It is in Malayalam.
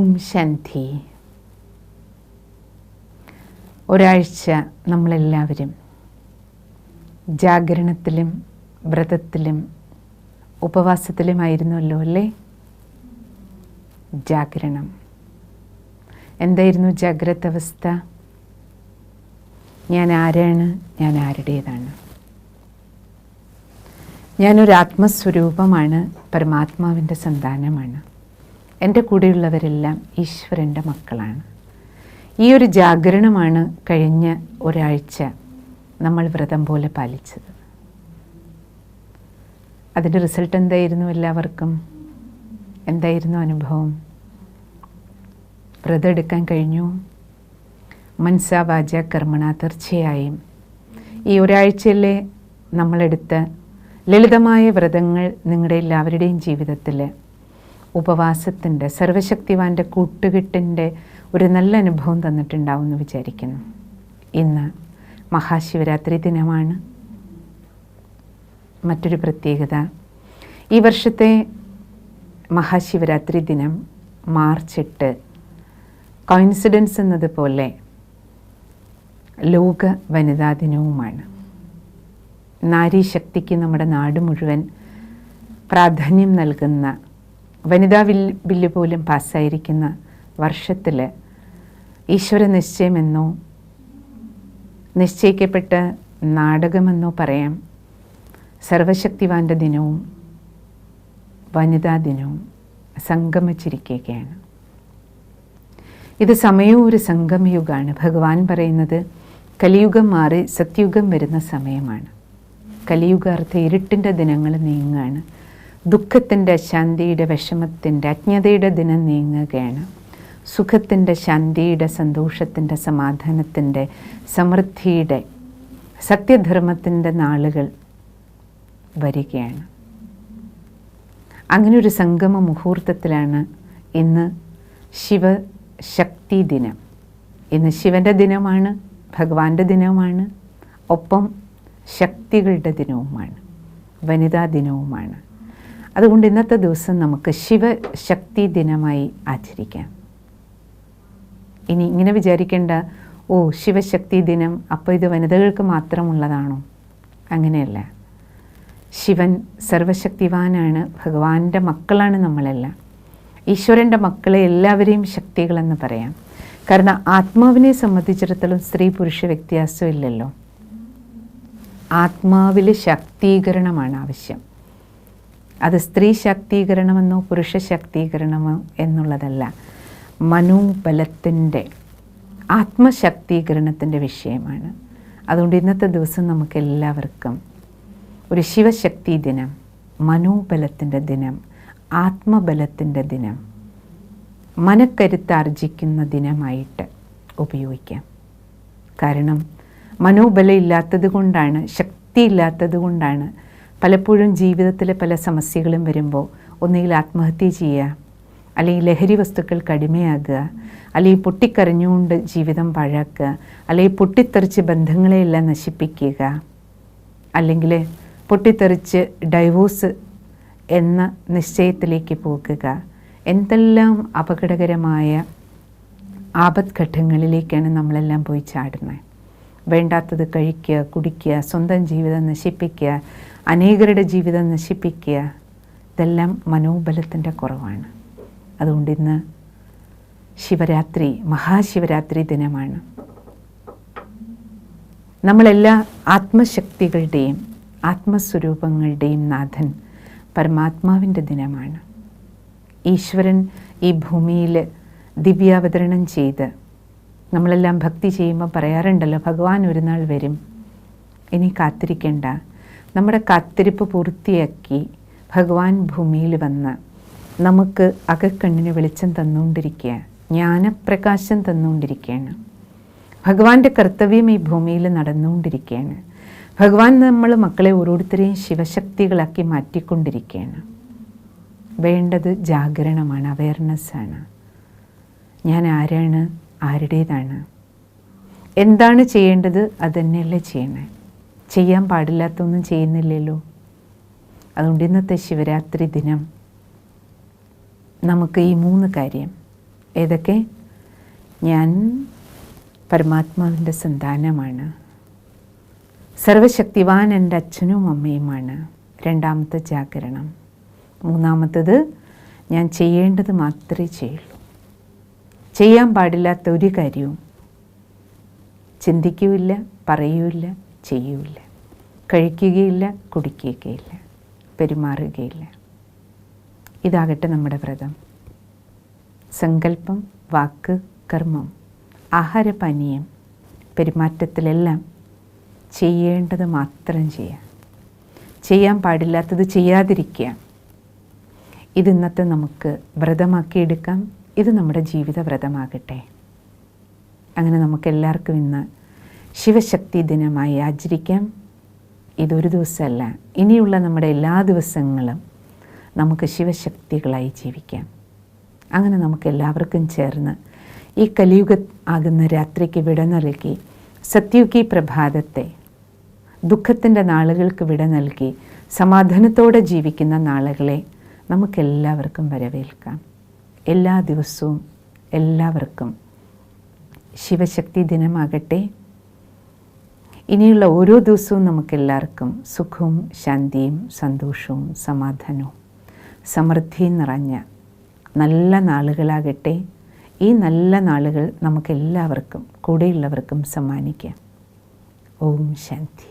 ഓം ശാന്തി. ഒരാഴ്ച നമ്മളെല്ലാവരും ജാഗരണത്തിലും വ്രതത്തിലും ഉപവാസത്തിലുമായിരുന്നല്ലോ അല്ലേ? ജാഗരണം എന്തായിരുന്നു? ജാഗ്രത അവസ്ഥ. ഞാൻ ആരാണ്? ഞാൻ ആരുടേതാണ്? ഞാനൊരു ആത്മസ്വരൂപമാണ്, പരമാത്മാവിൻ്റെ സന്താനമാണ്. എൻ്റെ കൂടെയുള്ളവരെല്ലാം ഈശ്വരൻ്റെ മക്കളാണ്. ഈ ഒരു ജാഗരണമാണ് കഴിഞ്ഞ ഒരാഴ്ച നമ്മൾ വ്രതം പോലെ പാലിച്ചത്. അതിൻ്റെ റിസൾട്ട് എന്തായിരുന്നു? എല്ലാവർക്കും എന്തായിരുന്നു അനുഭവം? വ്രതം എടുക്കാൻ കഴിഞ്ഞു? മനസ്സാ വാച കർമ്മണ. തീർച്ചയായും ഈ ഒരാഴ്ചയിലെ നമ്മളെടുത്ത ലളിതമായ വ്രതങ്ങൾ നിങ്ങളുടെ എല്ലാവരുടെയും ജീവിതത്തിൽ ഉപവാസത്തിൻ്റെ, സർവശക്തിവാൻ്റെ കൂട്ടുകെട്ടിൻ്റെ ഒരു നല്ല അനുഭവം തന്നിട്ടുണ്ടാവും എന്ന് വിചാരിക്കുന്നു. ഇന്ന് മഹാശിവരാത്രി ദിനമാണ്. മറ്റൊരു പ്രത്യേകത, ഈ വർഷത്തെ മഹാശിവരാത്രി ദിനം മാർച്ച് 8 കോയിൻസിഡൻസ് എന്നതുപോലെ ലോക വനിതാ ദിനവുമാണ്. നാരീശക്തിക്ക് നമ്മുടെ നാട് മുഴുവൻ പ്രാധാന്യം നൽകുന്ന, വനിതാ ബില്ല് പോലും പാസ്സായിരിക്കുന്ന വർഷത്തിൽ ഈശ്വര നിശ്ചയമെന്നോ നിശ്ചയിക്കപ്പെട്ട നാടകമെന്നോ പറയാം, സർവശക്തിവാൻ്റെ ദിനവും വനിതാ ദിനവും സംഗമിച്ചിരിക്കുകയാണ്. ഇത് സമയവും ഒരു സംഗമയുഗമാണ്. ഭഗവാൻ പറയുന്നത് കലിയുഗം മാറി സത്യുഗം വരുന്ന സമയമാണ്. കലിയുഗാർത്ഥ ഇരുട്ടിൻ്റെ ദിനങ്ങൾ നീങ്ങുകയാണ്. ദുഃഖത്തിൻ്റെ, അശാന്തിയുടെ, വിഷമത്തിൻ്റെ, അജ്ഞതയുടെ ദിനം നീങ്ങുകയാണ്. സുഖത്തിൻ്റെ, ശാന്തിയുടെ, സന്തോഷത്തിൻ്റെ, സമാധാനത്തിൻ്റെ, സമൃദ്ധിയുടെ, സത്യധർമ്മത്തിൻ്റെ നാളുകൾ വരികയാണ്. അങ്ങനെ ഒരു സംഗമ മുഹൂർത്തത്തിലാണ് ഇന്ന് ശിവശക്തി ദിനം. ഇന്ന് ശിവൻ്റെ ദിനമാണ്, ഭഗവാന്റെ ദിനമാണ്, ഒപ്പം ശക്തികളുടെ ദിനവുമാണ്, വനിതാ ദിനവുമാണ്. അതുകൊണ്ട് ഇന്നത്തെ ദിവസം നമുക്ക് ശിവശക്തി ദിനമായി ആചരിക്കാം. ഇനി ഇങ്ങനെ വിചാരിക്കേണ്ട, ഓ ശിവശക്തി ദിനം, അപ്പോൾ ഇത് വനിതകൾക്ക് മാത്രമുള്ളതാണോ? അങ്ങനെയല്ല. ശിവൻ സർവശക്തിവാനാണ്, ഭഗവാന്റെ മക്കളാണ് നമ്മളെല്ലാം. ഈശ്വരൻ്റെ മക്കളെ എല്ലാവരെയും ശക്തികളെന്ന് പറയാം. കാരണം ആത്മാവിനെ സംബന്ധിച്ചിടത്തോളം സ്ത്രീ പുരുഷ വ്യത്യാസം ഇല്ലല്ലോ. ആത്മാവിൽ ശാക്തീകരണമാണ് ആവശ്യം. അത് സ്ത്രീ ശാക്തീകരണമെന്നോ പുരുഷ ശാക്തീകരണമോ എന്നുള്ളതല്ല, മനോബലത്തിൻ്റെ, ആത്മശാക്തീകരണത്തിൻ്റെ വിഷയമാണ്. അതുകൊണ്ട് ഇന്നത്തെ ദിവസം നമുക്ക് എല്ലാവർക്കും ഒരു ശിവശക്തി ദിനം, മനോബലത്തിൻ്റെ ദിനം, ആത്മബലത്തിൻ്റെ ദിനം, മനക്കരുത്താർജിക്കുന്ന ദിനമായിട്ട് ഉപയോഗിക്കാം. കാരണം മനോബലം ഇല്ലാത്തത് കൊണ്ടാണ്, ശക്തി ഇല്ലാത്തത് കൊണ്ടാണ് പലപ്പോഴും ജീവിതത്തിലെ പല സമസ്യകളും വരുമ്പോൾ ഒന്നുകിൽ ആത്മഹത്യ ചെയ്യുക, അല്ലെങ്കിൽ ലഹരി വസ്തുക്കൾക്ക് അടിമയാകുക, അല്ലെങ്കിൽ പൊട്ടിക്കരഞ്ഞുകൊണ്ട് ജീവിതം പാഴാക്കുക, അല്ലെങ്കിൽ പൊട്ടിത്തെറിച്ച് ബന്ധങ്ങളെയെല്ലാം നശിപ്പിക്കുക, അല്ലെങ്കിൽ പൊട്ടിത്തെറിച്ച് ഡൈവോഴ്സ് എന്ന നിശ്ചയത്തിലേക്ക് പോകുക. എന്തെല്ലാം അപകടകരമായ ആപത്ഘട്ടങ്ങളിലേക്കാണ് നമ്മളെല്ലാം പോയി ചാടുന്നത്. വേണ്ടാത്തത് കഴിക്കുക, കുടിക്കുക, സ്വന്തം ജീവിതം നശിപ്പിക്കുക, അനേകരുടെ ജീവിതം നശിപ്പിക്കുക. ഇതെല്ലാം മനോബലത്തിൻ്റെ കുറവാണ്. അതുകൊണ്ട് ഇന്ന് ശിവരാത്രി, മഹാശിവരാത്രി ദിനമാണ്. നമ്മളെല്ലാ ആത്മശക്തികളുടെയും ആത്മസ്വരൂപങ്ങളുടെയും നാഥൻ പരമാത്മാവിൻ്റെ ദിനമാണ്. ഈശ്വരൻ ഈ ഭൂമിയിൽ ദിവ്യാവതരണം ചെയ്ത്, നമ്മളെല്ലാം ഭക്തി ചെയ്യുമ്പോൾ പറയാറുണ്ടല്ലോ, ഭഗവാൻ ഒരു നാൾ വരും, ഇനി കാത്തിരിക്കേണ്ട. നമ്മുടെ കാത്തിരിപ്പ് പൂർത്തിയാക്കി ഭഗവാൻ ഭൂമിയിൽ വന്ന് നമുക്ക് അകക്കണ്ണിന് വെളിച്ചം തന്നുകൊണ്ടിരിക്കുക, ജ്ഞാനപ്രകാശം തന്നുകൊണ്ടിരിക്കുകയാണ്. ഭഗവാന്റെ കർത്തവ്യം ഈ ഭൂമിയിൽ നടന്നുകൊണ്ടിരിക്കുകയാണ്. ഭഗവാൻ നമ്മൾ മക്കളെ ഓരോരുത്തരെയും ശിവശക്തികളാക്കി മാറ്റിക്കൊണ്ടിരിക്കുകയാണ്. വേണ്ടത് ജാഗരണമാണ്, അവയർനെസ്സാണ്. ഞാൻ ആരാണ്? ആരുടേതാണ്? എന്താണ് ചെയ്യേണ്ടത്? അതുതന്നെയല്ലേ ചെയ്യണേ. ചെയ്യാൻ പാടില്ലാത്തൊന്നും ചെയ്യുന്നില്ലല്ലോ. അതുകൊണ്ട് ഇന്നത്തെ ശിവരാത്രി ദിനം നമുക്ക് ഈ 3 കാര്യം ഏതൊക്കെ? ഞാൻ പരമാത്മാവിൻ്റെ സന്താനമാണ്, സർവശക്തിവാൻ എൻ്റെ അച്ഛനും അമ്മയുമാണ്. രണ്ടാമത്തെ ജാഗരണം. മൂന്നാമത്തത്, ഞാൻ ചെയ്യേണ്ടത് മാത്രമേ ചെയ്യുള്ളൂ. ചെയ്യാൻ പാടില്ലാത്ത ഒരു കാര്യവും ചിന്തിക്കുകയില്ല, പറയുകയില്ല, ചെയ്യുകയില്ല. കഴിക്കുകയില്ല, കുടിക്കുകയില്ല, പെരുമാറുകയില്ല. ഇതാകട്ടെ നമ്മുടെ വ്രതം. സങ്കല്പം, വാക്ക്, കർമ്മം, ആഹാരപാനീയം, പെരുമാറ്റത്തിലെല്ലാം ചെയ്യേണ്ടത് മാത്രം ചെയ്യാം. ചെയ്യാൻ പാടില്ലാത്തത് ചെയ്യാതിരിക്കുക. ഇതിന്നത്തെ നമുക്ക് വ്രതമാക്കിയെടുക്കാം. ഇത് നമ്മുടെ ജീവിത വ്രതമാകട്ടെ. അങ്ങനെ നമുക്കെല്ലാവർക്കും ഇന്ന് ശിവശക്തി ദിനമായി ആചരിക്കാം. ഇതൊരു ദിവസമല്ല, ഇനിയുള്ള നമ്മുടെ എല്ലാ ദിവസങ്ങളും നമുക്ക് ശിവശക്തികളായി ജീവിക്കാം. അങ്ങനെ നമുക്കെല്ലാവർക്കും ചേർന്ന് ഈ കലിയുഗ ആകുന്ന രാത്രിക്ക് വിട നൽകി സത്യുഗി പ്രഭാതത്തെ, ദുഃഖത്തിൻ്റെ നാളുകൾക്ക് വിട നൽകി സമാധാനത്തോടെ ജീവിക്കുന്ന നാളുകളെ നമുക്കെല്ലാവർക്കും വരവേൽക്കാം. എല്ലാ ദിവസവും എല്ലാവർക്കും ശിവശക്തി ദിനമാകട്ടെ. ഇനിയുള്ള ഓരോ ദിവസവും നമുക്കെല്ലാവർക്കും സുഖവും ശാന്തിയും സന്തോഷവും സമാധാനവും സമൃദ്ധിയും നിറഞ്ഞ നല്ല നാളുകളാകട്ടെ. ഈ നല്ല നാളുകൾ നമുക്കെല്ലാവർക്കും കൂടെയുള്ളവർക്കും സമ്മാനിക്കാം. ഓം ശാന്തി.